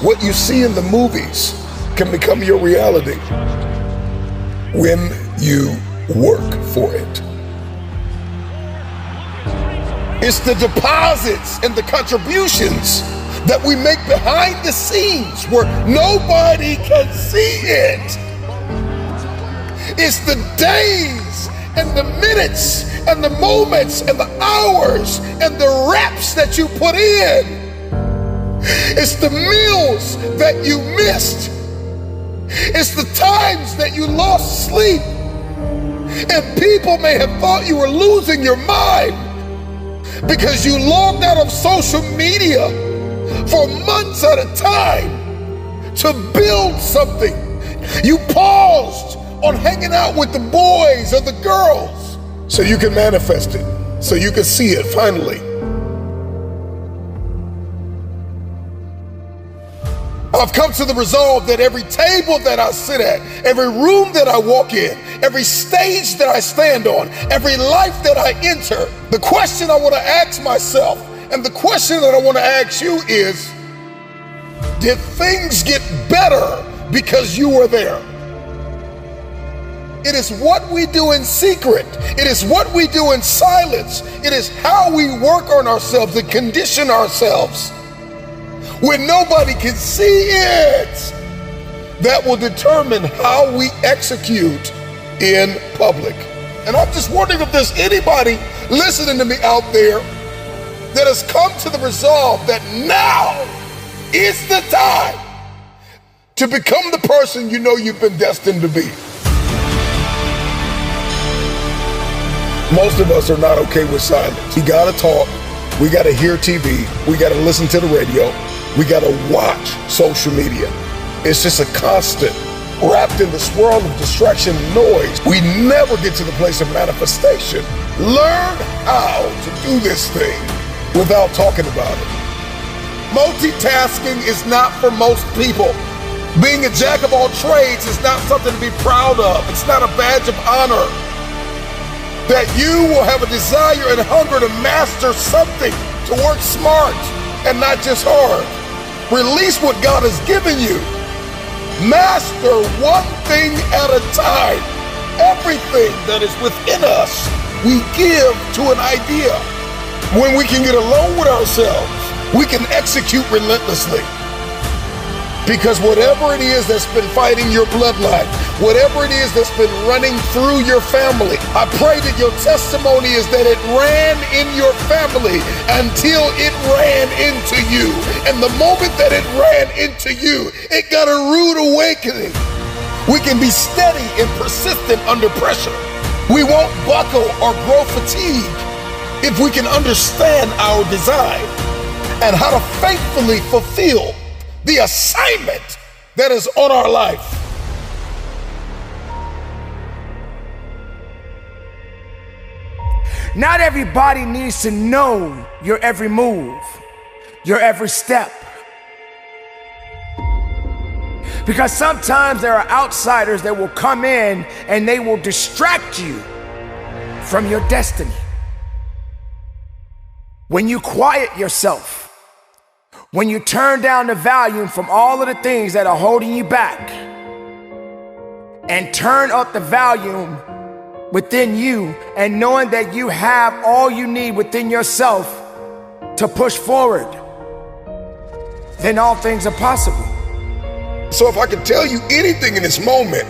What you see in the movies can become your reality when you work for it. It's the deposits and the contributions that we make behind the scenes where nobody can see it. It's the days and the minutes and the moments and the hours and the reps that you put in. It's the meals that you missed. It's the times that you lost sleep. And people may have thought you were losing your mind because you logged out of social media for months at a time to build something. You paused on hanging out with the boys or the girls so you can manifest it, so you can see it finally. I've come to the resolve that every table that I sit at, every room that I walk in, every stage that I stand on, every life that I enter, the question I want to ask myself and the question that I want to ask you is, did things get better because you were there? It is what we do in secret. It is what we do in silence. It is how we work on ourselves and condition ourselves when nobody can see it, that will determine how we execute in public. And I'm just wondering if there's anybody listening to me out there that has come to the resolve that now is the time to become the person you know you've been destined to be. Most of us are not okay with silence. We gotta talk, we gotta hear TV, we gotta listen to the radio, we gotta watch social media. It's just a constant, wrapped in the swirl of distraction and noise. We never get to the place of manifestation. Learn how to do this thing without talking about it. Multitasking is not for most people. Being a jack of all trades is not something to be proud of. It's not a badge of honor. That you will have a desire and hunger to master something, to work smart and not just hard. Release what God has given you. Master one thing at a time. Everything that is within us, we give to an idea. When we can get alone with ourselves, we can execute relentlessly. Because whatever it is that's been fighting your bloodline, whatever it is that's been running through your family, I pray that your testimony is that it ran in your family until it ran into you. And the moment that it ran into you, it got a rude awakening. We can be steady and persistent under pressure. We won't buckle or grow fatigue if we can understand our design and how to faithfully fulfill the assignment that is on our life. Not everybody needs to know your every move, your every step. Because sometimes there are outsiders that will come in and they will distract you from your destiny. When you quiet yourself, when you turn down the volume from all of the things that are holding you back and turn up the volume within you and knowing that you have all you need within yourself to push forward, then all things are possible. So if I could tell you anything in this moment,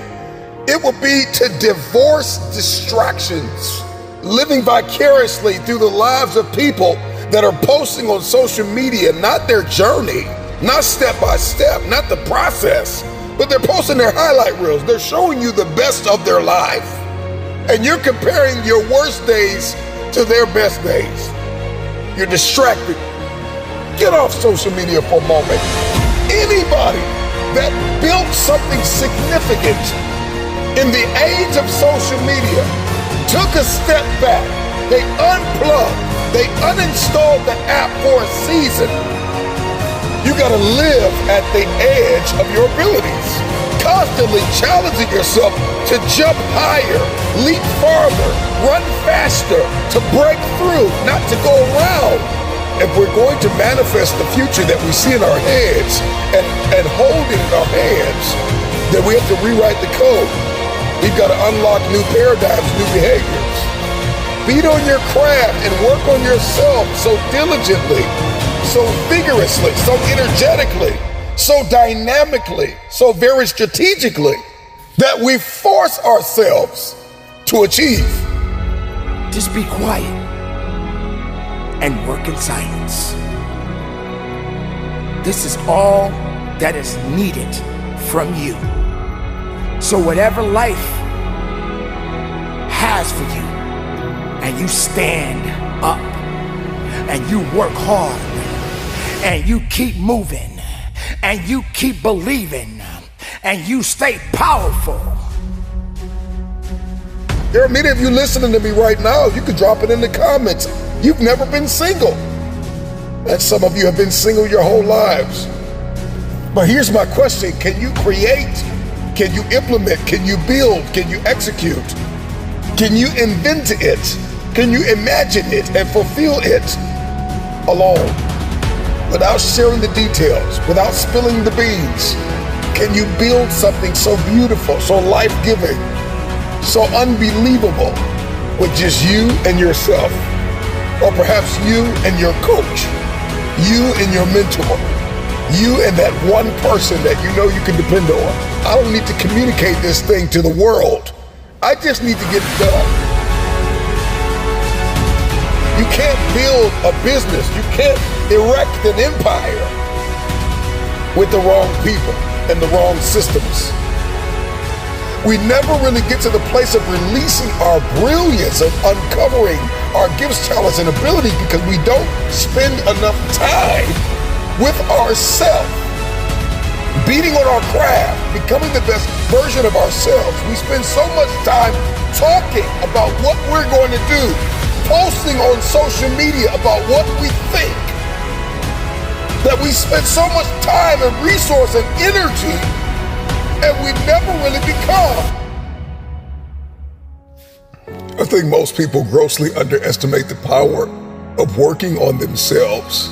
it would be to divorce distractions, living vicariously through the lives of people that are posting on social media, not their journey, not step by step, not the process, but they're posting their highlight reels. They're showing you the best of their life. And you're comparing your worst days to their best days. You're distracted. Get off social media for a moment. Anybody that built something significant in the age of social media took a step back. They unplugged. They uninstalled the app for a season. You gotta live at the edge of your abilities, constantly challenging yourself to jump higher, leap farther, run faster, to break through, not to go around. If we're going to manifest the future that we see in our heads and that we have to rewrite the code. We've got to unlock new paradigms, new behaviors. Beat on your craft and work on yourself so diligently, so vigorously, so energetically, so dynamically, so very strategically that we force ourselves to achieve. Just be quiet and work in silence. This is all that is needed from you. So whatever life has for you, and you stand up, and you work hard, and you keep moving, and you keep believing, and you stay powerful. There are many of you listening to me right now. You can drop it in the comments. You've never been single. And some of you have been single your whole lives. But here's my question. Can you create? Can you implement? Can you build? Can you execute? Can you invent it? Can you imagine it and fulfill it alone? Without sharing the details, without spilling the beans? Can you build something so beautiful, so life-giving, so unbelievable with just you and yourself? Or perhaps you and your coach, you and your mentor, you and that one person that you know you can depend on. I don't need to communicate this thing to the world. I just need to get it done. You can't build a business, you can't erect an empire with the wrong people and the wrong systems. We never really get to the place of releasing our brilliance, of uncovering our gifts, talents, and abilities because we don't spend enough time with ourselves, beating on our craft, becoming the best version of ourselves. We spend so much time talking about what we're going to do, posting on social media about what we think, that we spend so much time and resource and energy and we never really become. I think most people grossly underestimate the power of working on themselves.